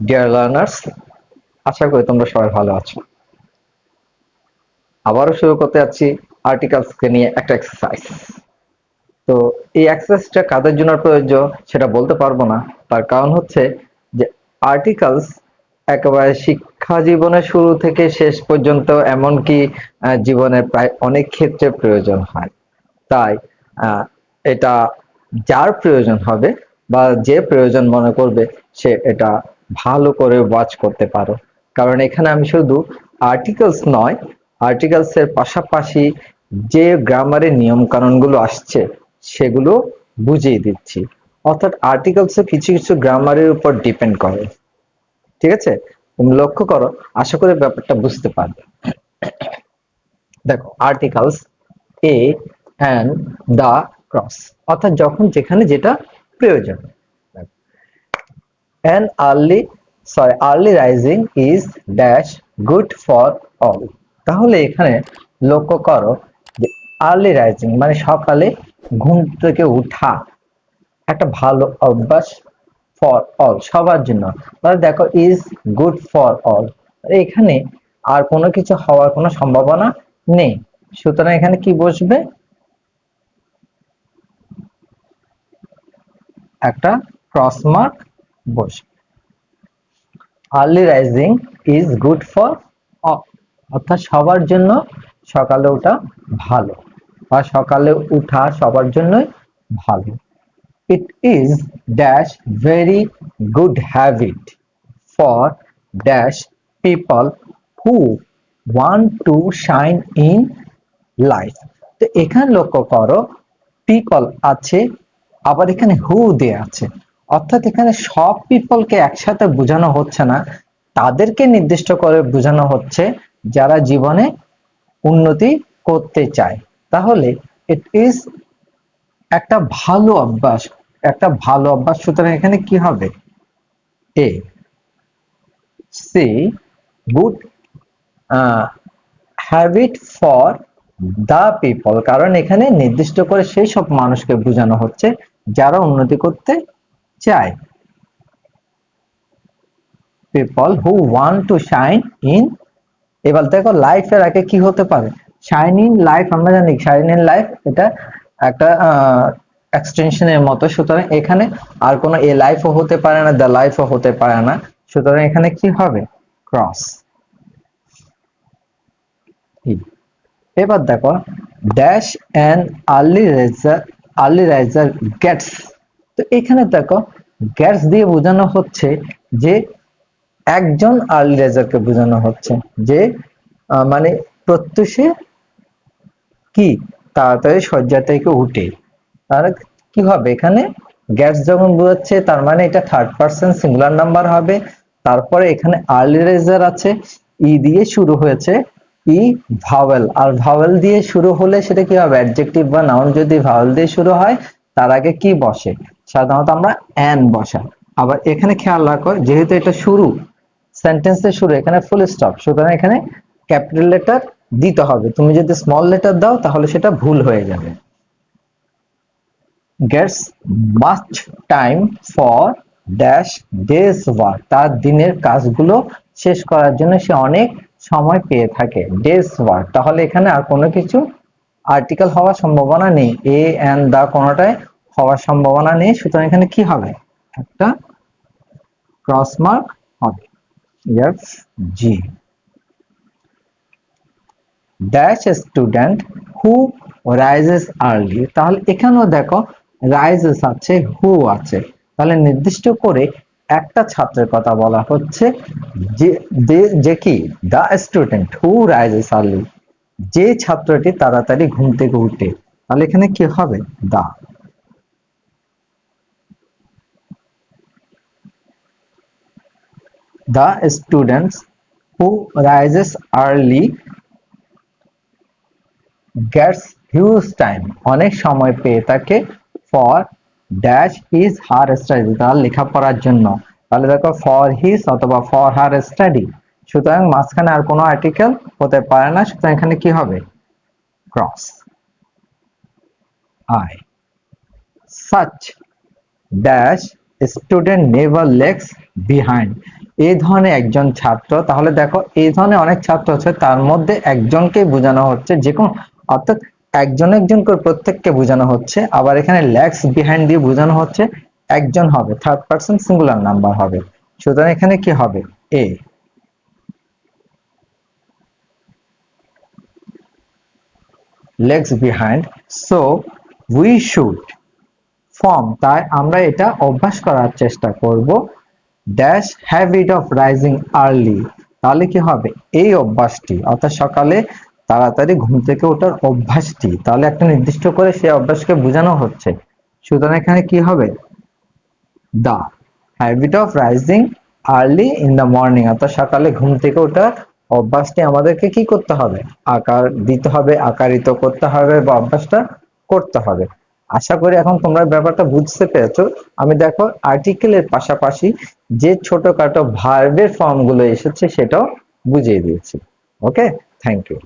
Dear learners, আশা করি তোমরা সবাই ভালো আছো। আবারও শুরু করতে যাচ্ছি আর্টিকেলসকে নিয়ে একটা এক্সারসাইজ। তো এই এক্সারসাইজটা কাদের জন্য প্রযোজ্য সেটা বলতে পারবো না, তার কারণ হচ্ছে যে আর্টিকেলস একেবারে শিক্ষা জীবনের শুরু থেকে শেষ পর্যন্ত, এমনকি জীবনের প্রায় অনেক ক্ষেত্রে প্রয়োজন হয়। তাই আহ, এটা যার প্রয়োজন হবে বা যে প্রয়োজন মনে করবে সে এটা ভালো করে ওয়াচ করতে পারো, কারণ এখানে আমি শুধু আর্টিকেলস নয়, আর্টিকেলস এর পাশাপাশি যে গ্রামারের নিয়ম কানুন গুলো আসছে সেগুলো বুঝিয়ে দিচ্ছি। অর্থাৎ আর্টিকেলস কিছু কিছু গ্রামারের উপর ডিপেন্ড করে। ঠিক আছে, তুমি লক্ষ্য করো, আশা করি ব্যাপারটা বুঝতে পারবে। দেখো, articles a and the cross, অর্থাৎ যখন যেখানে যেটা প্রয়োজন। An early rising is dash good for all। তাহলে এখানে লক্ষ্য করো যে আর্লি রাইজিং মানে সকালে ঘুম থেকে উঠা একটা ভালো অভ্যাস ফর অল, সবার জন্য। তাহলে দেখো ইজ গুড ফর অল, এখানে আর কোনো কিছু হওয়ার কোনো সম্ভাবনা নেই, সুতরাং এখানে কি বসবে? একটা ক্রস মার্ক বসবে। Early rising is good for all, অর্থাৎ সবার জন্য সকালে ওঠা ভালো, বা সকালে উঠা সবার জন্যই ভালো। It is dash very good habit for dash people who want to shine in life। তো এখানে লক্ষ্য করো, পিপল আছে, আবার এখানে হু দেয়া আছে, অর্থাৎ এখানে সব পিপলকে একসাথে বোঝানো হচ্ছে না, তাদেরকে নির্দিষ্ট করে বোঝানো হচ্ছে যারা জীবনে উন্নতি করতে চায়। তাহলে ইট ইজ একটা ভালো অভ্যাস, একটা ভালো অভ্যাস, সুতরাং এখানে কি হবে? A C good habit for the people, কারণ এখানে নির্দিষ্ট করে সেই সব মানুষকে বোঝানো হচ্ছে যারা উন্নতি করতে চায়। People who want to shine in, এবার দেখো লাইফের আগে কি হতে পারে? শাইন ইন লাইফ, আমরা জানি শাইন ইন লাইফ এটা একটা এক্সটেনশনের মতো, সুতরাং এখানে আর কোনো এ লাইফও হতে পারে না, দ্য লাইফও হতে পারে না, সুতরাং এখানে কি হবে? ক্রস। এবার দেখো dash an early riser gets, তো এখানে দেখো গেটস দিয়ে বোঝানো হচ্ছে যে একজন আর্লি রাইজারকে বোঝানো হচ্ছে যে মানে প্রত্যুষে কি তাড়াতাড়ি শয্যা থেকে উঠে। তাহলে কি হবে এখানে? গেটস যখন বোঝাচ্ছে তার মানে এটা থার্ড পার্সন সিঙ্গুলার নাম্বার হবে। তারপরে এখানে আর্লি রাইজার আছে, ই দিয়ে শুরু হয়েছে, ই ভাওয়েল, আর ভাওয়েল দিয়ে শুরু হলে সেটা কি হবে? অ্যাডজেক্টিভ বা নাউন যদি ভাওয়েল দিয়ে শুরু হয় তার আগে কি বসে? সাধারণত আমরা অ্যান বসাই। আবার এখানে খেয়াল রাখো, যেহেতু এটা শুরু, সেন্টেন্সের শুরু, এখানে ফুল স্টপ, সুতরাং এখানে ক্যাপিটাল লেটার দিতে হবে। তুমি যদি স্মল লেটার দাও তাহলে সেটা ভুল হয়ে যাবে। Gets much time for dash day's work, তার দিনের কাজগুলো শেষ করার জন্য সে অনেক সময় পেয়ে থাকে। ডেজ ওয়ার্ক, তাহলে এখানে আর কোনো কিছু আর্টিকেল হওয়ার সম্ভাবনা নেই, এ এন্ড দা কোনোটাই হওয়ার সম্ভাবনা নেই, সুতরাং এখানে কি হবে? একটা ক্রস মার্ক হবে। F G. Dash student who rises early, তাহলে এখানেও দেখো রাইজেস আছে, হু আছে, তাহলে নির্দিষ্ট করে একটা ছাত্রের কথা বলা হচ্ছে যে যে কি দা স্টুডেন্ট হু রাইজেস আর্লি, যে ছাত্রটি তাড়াতাড়ি ঘুম থেকে উঠে, তাহলে এখানে কি হবে? The. The students who rises early gets huge time, অনেক সময় পেয়ে থাকে, for dash is her study, তার লেখাপড়ার জন্য। তাহলে দেখো ফর হিজ অথবা ফর হার স্টাডি, সুতরাং মাঝখানে আর কোনো আর্টিকেল হতে পারে না, সুতরাং এখানে কি হবে? Cross. I such dash student never legs behind. এই ধরনের একজন ছাত্র, তাহলে দেখো এই ধরনের অনেক ছাত্র আছে, তার মধ্যে একজনকে বোঝানো হচ্ছে, যে কোন অর্থাৎ একজন একজন করে প্রত্যেককে বোঝানো হচ্ছে। আবার এখানে লেগস বিহাইন্ড দিয়ে বোঝানো হচ্ছে একজন হবে, থার্ড পারসন সিঙ্গুলার নাম্বার হবে। সুতরাং এখানে কি হবে? A. Legs behind, so we should form, তাই আমরা এটা অভ্যাস করার চেষ্টা করব। Dash habit of rising early, তাহলে কি হবে? এই অভ্যাসটি, অর্থাৎ সকালে তাড়াতাড়ি ঘুম থেকে ওঠার অভ্যাসটি, তাহলে একটা নির্দিষ্ট করে সেই অভ্যাসকে বোঝানো হচ্ছে। সুতরাং এখানে কি হবে? The habit of rising early in the morning, অর্থাৎ সকালে ঘুম থেকে ওঠার অভ্যাসটি আমাদেরকে কি করতে হবে? আকার দিতে হবে, আকারিত করতে হবে, বা অভ্যাসটা করতে হবে। আশা করি এখন তোমরা ব্যাপারটা বুঝতে পেরেছো। আমি দেখো আর্টিকেলের পাশাপাশি যে ছোটখাটো ভার্বের ফর্ম গুলো এসেছে সেটাও বুঝিয়ে দিয়েছি। ওকে, থ্যাংক ইউ।